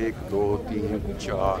1 2 3 4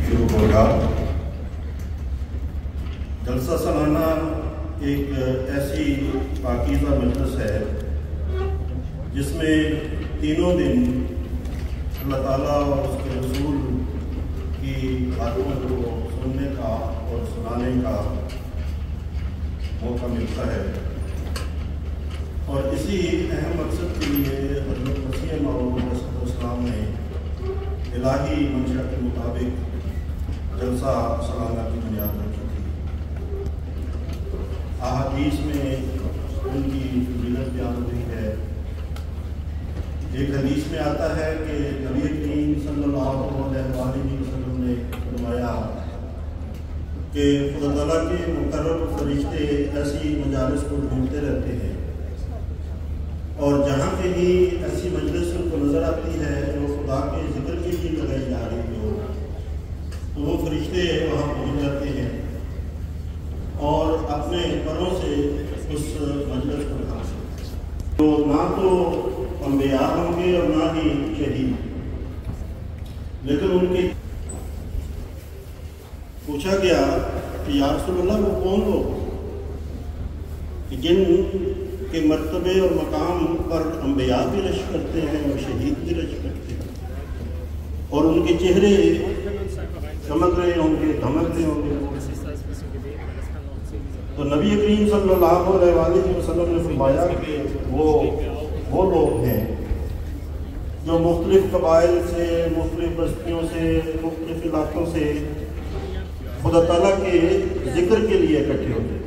شروع ہوگا۔ جلسہ سالانہ ایک ایسی پاکیزہ مجلس ہے جس میں تینوں دن اللہ تعالیٰ اور اس کے رسول کی باتوں کو سننے کا اور سنانے کا موقع ملتا ہے، اور اسی اہم مقصد کے لیے حضرت مسیح موعود علیہ السلام نے الہی منشا کے مطابق جلسہ سالانہ کی بنیاد رکھی تھی۔ احادیث میں ان کی فضیلت بیان ہوئی ہے۔ ایک حدیث میں آتا ہے کہ نبی کریم صلی اللہ علیہ وسلم نے فرمایا کہ خدا تعالیٰ کے مقرر فرشتے ایسی مجالس کو ڈھونڈتے رہتے ہیں، اور جہاں کہیں ایسی مجلس ان کو نظر آتی ہے جو خدا کے ذکر کے لیے لگائی جا رہی ہو تو وہ فرشتے وہاں پہنچ جاتے ہیں اور اپنے پروں سے اس مجلس کو اٹھاتے ہیں۔ تو نہ تو انبیاء ہوں گے اور نہ ہی شہید، لیکن ان کے پوچھا گیا کہ یا رسول اللہ وہ کون لوگ جن کے مرتبے اور مقام پر انبیاء بھی رش کرتے ہیں اور شہید بھی رش کرتے ہیں، اور ان کے چہرے چمک رہے ہوں گے، دھمک رہے ہوں گے؟ تو نبی کریم صلی اللہ علیہ وسلم نے فرمایا کہ وہ لوگ ہیں جو مختلف قبائل سے، مختلف بستیوں سے، مختلف علاقوں سے خدا تعالیٰ کے ذکر کے لیے اکٹھے ہوتے ہیں،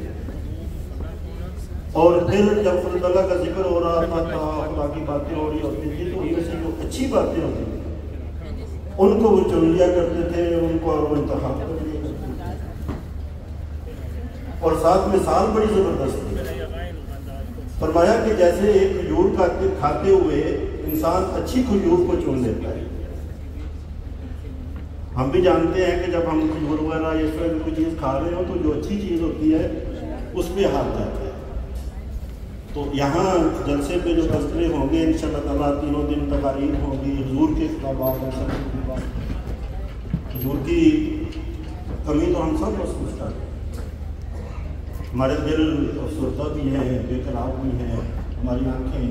اور پھر جب خدا تعالیٰ کا ذکر ہو رہا تھا، خدا کی باتیں ہو رہی ہوتی تھی، تو ان میں سے جو اچھی باتیں ہوتی تھیں ان کو وہ چن لیا کرتے تھے، ان کو وہ انتخاب کر لیا کرتے تھے، اور ساتھ مثال بڑی زبردست تھی۔ فرمایا کہ جیسے ایک کھجور کھاتے ہوئے انسان اچھی کھجور کو چن لیتا ہے۔ ہم بھی جانتے ہیں کہ جب ہم کھجور وغیرہ اس طرح کی کوئی چیز کھا رہے ہوں تو جو اچھی چیز ہوتی ہے اس پہ ہاتھ جاتا ہے۔ تو یہاں جلسے پہ جو تذکرے ہوں گے انشاءاللہ تعالیٰ تینوں دن تقاریر ہوں گی، حضور کے خطابات ہیں، سب حضور کی کمی تو ہم سب محسوس کرتے ہیں، ہمارے دل افسردہ بھی ہیں، بے قرار بھی ہیں، ہماری آنکھیں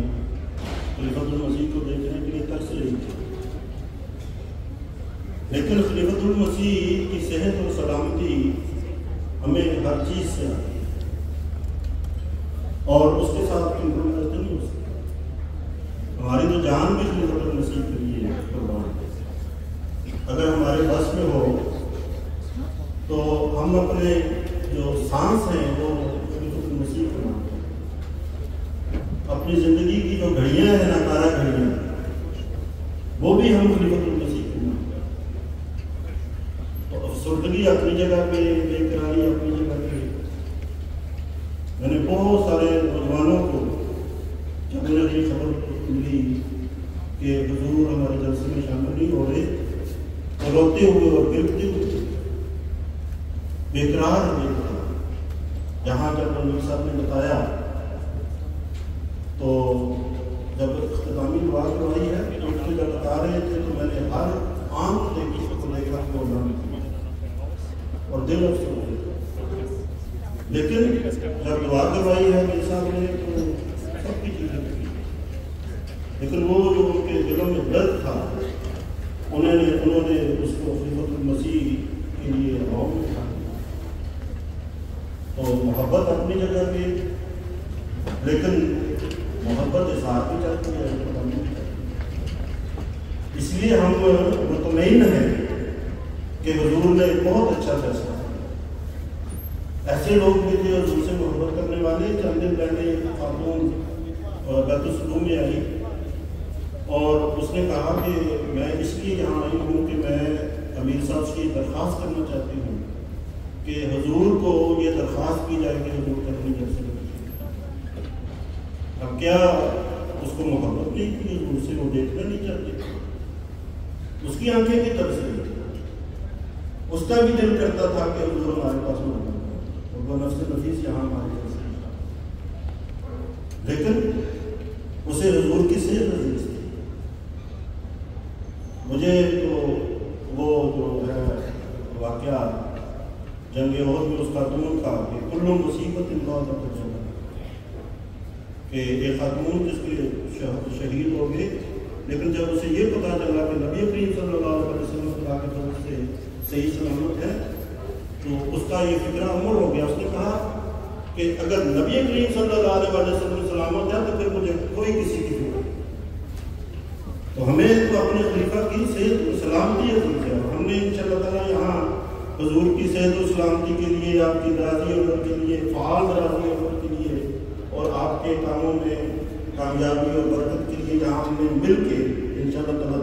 خلیفۃ المسیح کو دیکھنے کے لیے ترس رہی تھی، لیکن خلیفۃ المسیح کی صحت اور سلامتی ہمیں ہر چیز سے آتی ہے، اور اس کے ساتھ کمپرومائز نہیں ہو سکتا۔ ہماری تو جان بھی خلیفۃ المسیح کے لیے قربان ہے۔ اگر ہمارے بس میں ہو تو ہم اپنے جو سانس ہیں وہ خلیفۃ المسیح کو مانتے ہیں، اپنی زندگی کی جو گھڑیاں ہیں ناکارہ گھڑیاں وہ بھی ہم خلیفۃ المسیح کو مانتے ہیں۔ تو افسردگی اپنی جگہ پہ، بے قراری اپنی جگہ پہ۔ میں نے بہت سارے نوجوانوں کو جب انہیں یہ خبر ملی کہ حضور ہمارے جلسے میں شامل نہیں ہو رہے تو روتے ہوئے اور گرتے ہوئے بے قرار ہوئے۔ جہاں جب مولوی صاحب نے بتایا تو جب اختتامی دعا کروائی ہے تو اس میں جب بتا رہے تھے تو میں نے ہر آنکھ دیکھی کو دیکھا کو اور دل افسوس ہو گیا، لیکن جب دعا کروائی ہے میرے صاحب نے تو سب کی چیزیں کی، لیکن وہ جو ان کے دلوں میں درد تھا انہوں نے اس کو خلیفۃ المسیح کے لیے روم میں کھا دیا۔ تو محبت اپنی جگہ پہ، لیکن محبت اظہار بھی چاہتی ہے، اس لیے ہم مطمئن ہیں کہ حضور نے بہت اچھا فیصلہ کیا۔ ایسے لوگ بھی تھے حضور سے محبت کرنے والے۔ چند دن پہلے ایک خاتون بیت السلوم میں آئی اور اس نے کہا کہ میں اس لیے یہاں آئی ہوں کہ میں امیر صاحب سے درخواست کرنا چاہتی ہوں کہ حضور کو یہ درخواست کی جائے کہ حضور کا اپنی جلسے میں اب کیا اس کو محبت نہیں تھی حضور سے، وہ دیکھنا نہیں چاہتے، اس کی آنکھیں کی طرف سے اس کا بھی دل کرتا تھا کہ حضور ہمارے پاس محبت اور وہ نفس نفیس یہاں ہمارے جلسے میں، لیکن اسے حضور کی صحت عزیز تھی۔ مجھے تو وہ جو یہ عہد میں اس خاتون کا کہ کل مصیبت انقاذ کہ ایک خاتون جس کے شہید ہو گئے، لیکن جب اسے یہ پتا چلا کہ نبی کریم صلی اللہ علیہ وسلم خدا کی طرف سے صحیح سلامت ہے تو اس کا یہ فکرہ عمر ہو گیا. اس نے کہا کہ اگر نبی کریم صلی اللہ علیہ وسلم سلامت ہے تو پھر مجھے کوئی کسی کی فکر نہیں. تو ہمیں تو اپنے خلیفہ کی صحت و سلامتی حاصل ہے. ہم نے انشاءاللہ تعالیٰ یہاں حضور کی صحت و سلامتی کے لیے، آپ کی درازی عمر کے لیے، فعال درازی عمر کے لیے اور آپ کے کاموں میں کامیابی اور برکت کے لیے یہاں ہم نے مل کے انشاءاللہ تعالیٰ